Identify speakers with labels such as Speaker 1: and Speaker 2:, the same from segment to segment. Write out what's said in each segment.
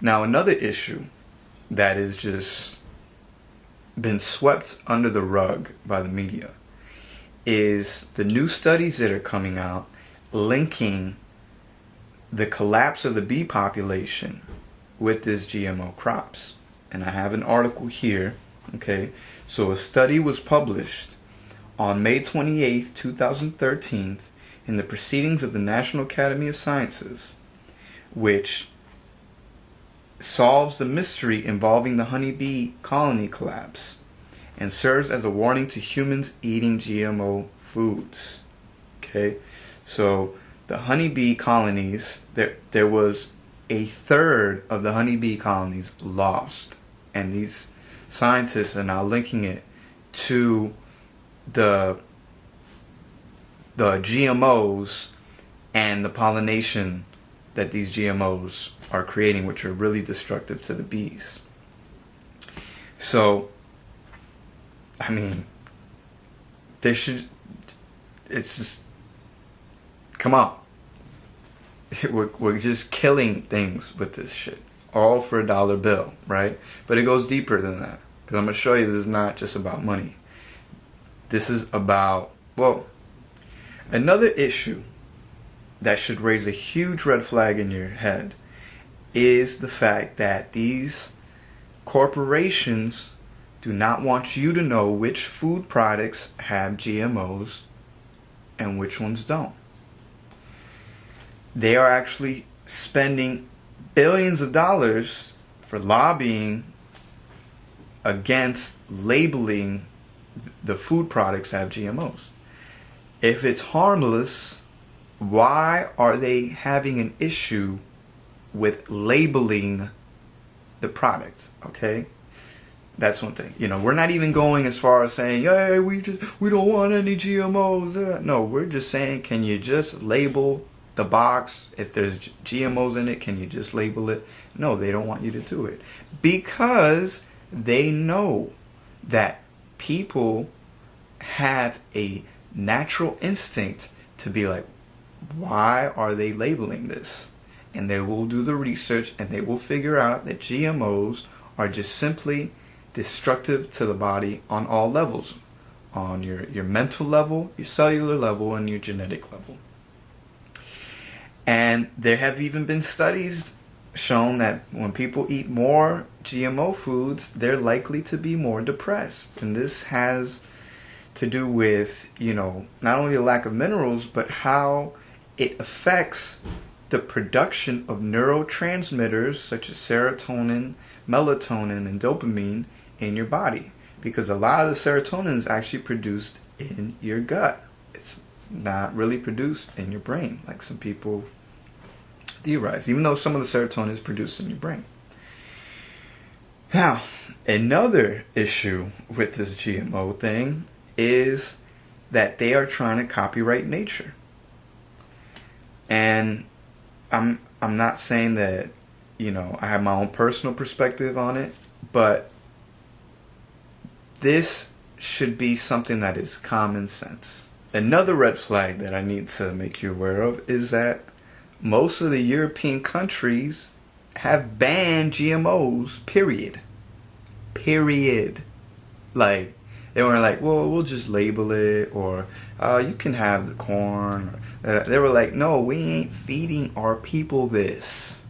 Speaker 1: Now, another issue that is just been swept under the rug by the media is the new studies that are coming out linking the collapse of the bee population with this GMO crops. And I have an article here. Okay, so a study was published on May 28th, 2013 in the Proceedings of the National Academy of Sciences, which solves the mystery involving the honeybee colony collapse and serves as a warning to humans eating GMO foods. Okay, so the honeybee colonies, there was a third of the honeybee colonies lost, and these scientists are now linking it to the GMOs and the pollination that these GMOs are creating, which are really destructive to the bees. So, I mean, it's just, come on. We're just killing things with this shit. All for a dollar bill, right? But it goes deeper than that. Because I'm going to show you this is not just about money. This is about, well, another issue that should raise a huge red flag in your head is the fact that these corporations do not want you to know which food products have GMOs and which ones don't. They are actually spending billions of dollars for lobbying against labeling the food products that have GMOs. If it's harmless, why are they having an issue with labeling the product? Okay, that's one thing. You know, we're not even going as far as saying, hey, we don't want any GMOs. No, we're just saying, can you just label the box? If there's GMOs in it, can you just label it? No, they don't want you to do it because they know that people have a natural instinct to be like, why are they labeling this? And they will do the research and they will figure out that GMOs are just simply destructive to the body on all levels, on your mental level, your cellular level, and your genetic level. And there have even been studies shown that when people eat more GMO foods, they're likely to be more depressed. And this has to do with, you know, not only the lack of minerals, but how it affects the production of neurotransmitters such as serotonin, melatonin, and dopamine in your body. Because a lot of the serotonin is actually produced in your gut. It's not really produced in your brain like some people theorize, even though some of the serotonin is produced in your brain. Now, another issue with this GMO thing is that they are trying to copyright nature. And I'm not saying that, you know, I have my own personal perspective on it, but this should be something that is common sense. Another red flag that I need to make you aware of is that most of the European countries have banned GMOs, period. Like, they weren't like, well, we'll just label it, or you can have the corn. They were like, no, we ain't feeding our people this.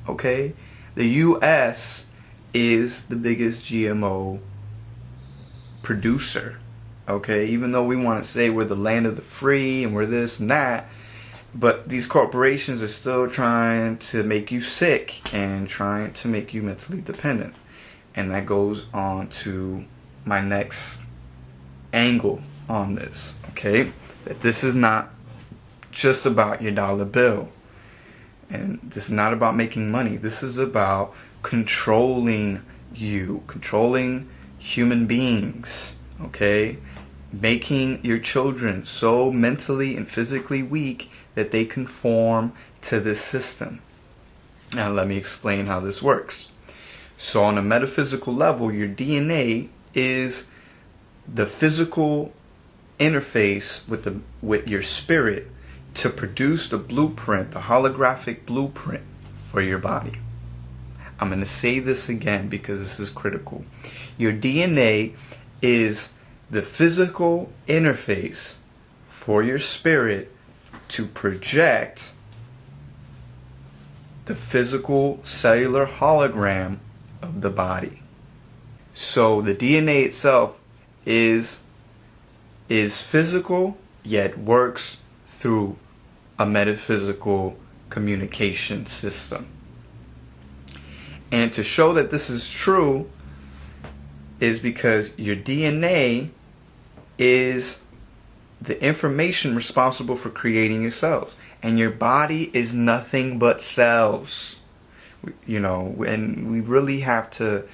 Speaker 1: Okay? The U.S. is the biggest GMO producer. Okay? Even though we want to say we're the land of the free and we're this and that, but these corporations are still trying to make you sick and trying to make you mentally dependent. And that goes on to my next angle on this, okay? That this is not just about your dollar bill. And this is not about making money. This is about controlling you, controlling human beings, okay? Making your children so mentally and physically weak that they conform to this system. Now let me explain how this works. So on a metaphysical level, your DNA is the physical interface with your spirit to produce the blueprint, the holographic blueprint for your body. I'm going to say this again because this is critical. Your DNA is the physical interface for your spirit to project the physical cellular hologram of the body. So the DNA itself is physical, yet works through a metaphysical communication system. And to show that this is true is because your DNA is the information responsible for creating your cells. And your body is nothing but cells. You know, and we really have to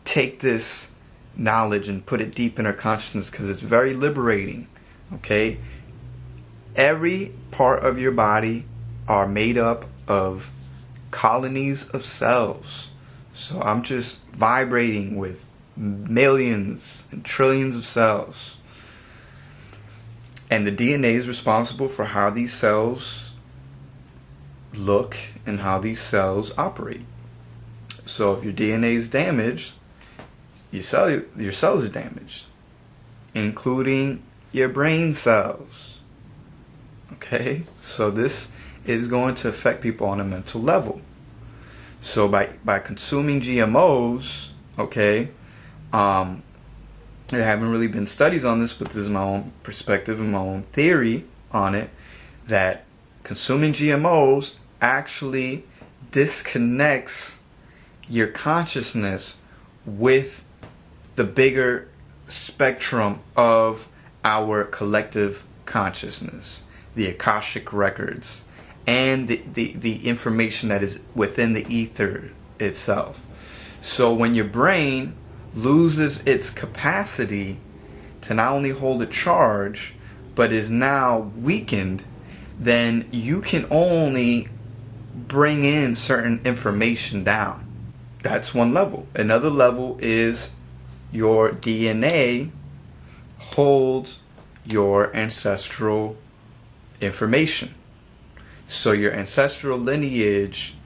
Speaker 1: take this knowledge and put it deep in our consciousness because it's very liberating. Okay? Every part of your body are made up of colonies of cells. So I'm just vibrating with millions and trillions of cells. And the DNA is responsible for how these cells look and how these cells operate. So if your DNA is damaged, your cells are damaged, including your brain cells. Okay? So this is going to affect people on a mental level. So by consuming GMOs, okay, there haven't really been studies on this, but this is my own perspective and my own theory on it, that consuming GMOs actually disconnects your consciousness with the bigger spectrum of our collective consciousness, the Akashic records, and the information that is within the ether itself. So when your brain loses its capacity to not only hold a charge, but is now weakened, then you can only bring in certain information down. That's one level. Another level is your DNA holds your ancestral information. So your ancestral lineage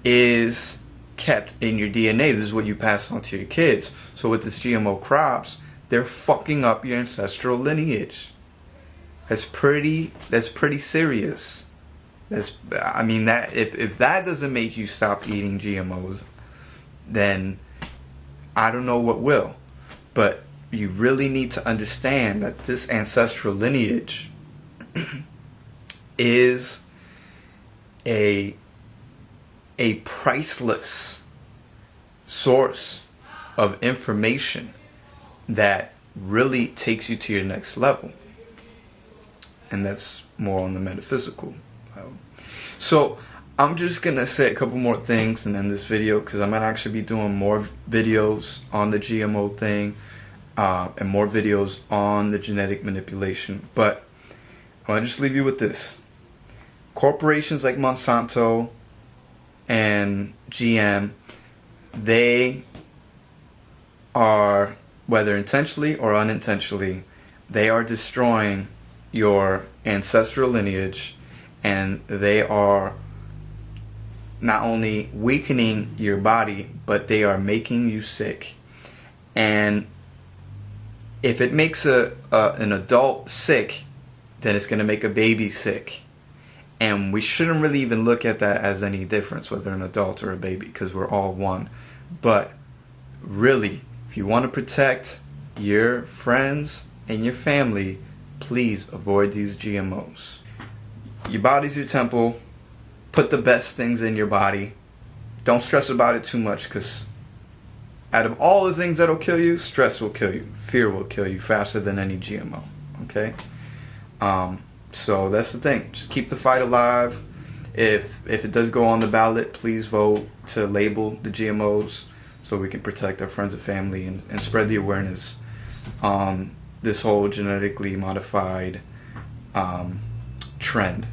Speaker 1: is kept in your DNA. This is what you pass on to your kids. So with this GMO crops, they're fucking up your ancestral lineage. That's pretty serious. That if that doesn't make you stop eating GMOs, then I don't know what will. But you really need to understand that this ancestral lineage is a priceless source of information that really takes you to your next level. And that's more on the metaphysical level. So I'm just going to say a couple more things and end this video, because I'm going to actually be doing more videos on the GMO thing and more videos on the genetic manipulation. But I want to just leave you with this. Corporations like Monsanto and GM, they are, whether intentionally or unintentionally, they are destroying your ancestral lineage, and they are not only weakening your body, but they are making you sick. And if it makes an adult sick, then it's going to make a baby sick. And we shouldn't really even look at that as any difference, whether an adult or a baby, because we're all one. But really, if you want to protect your friends and your family, please avoid these GMOs. Your body's your temple. Put the best things in your body. Don't stress about it too much, because out of all the things that'll kill you, stress will kill you. Fear will kill you faster than any GMO. Okay? So that's the thing. Just keep the fight alive. If it does go on the ballot, please vote to label the GMOs so we can protect our friends and family and spread the awareness on this whole genetically modified trend.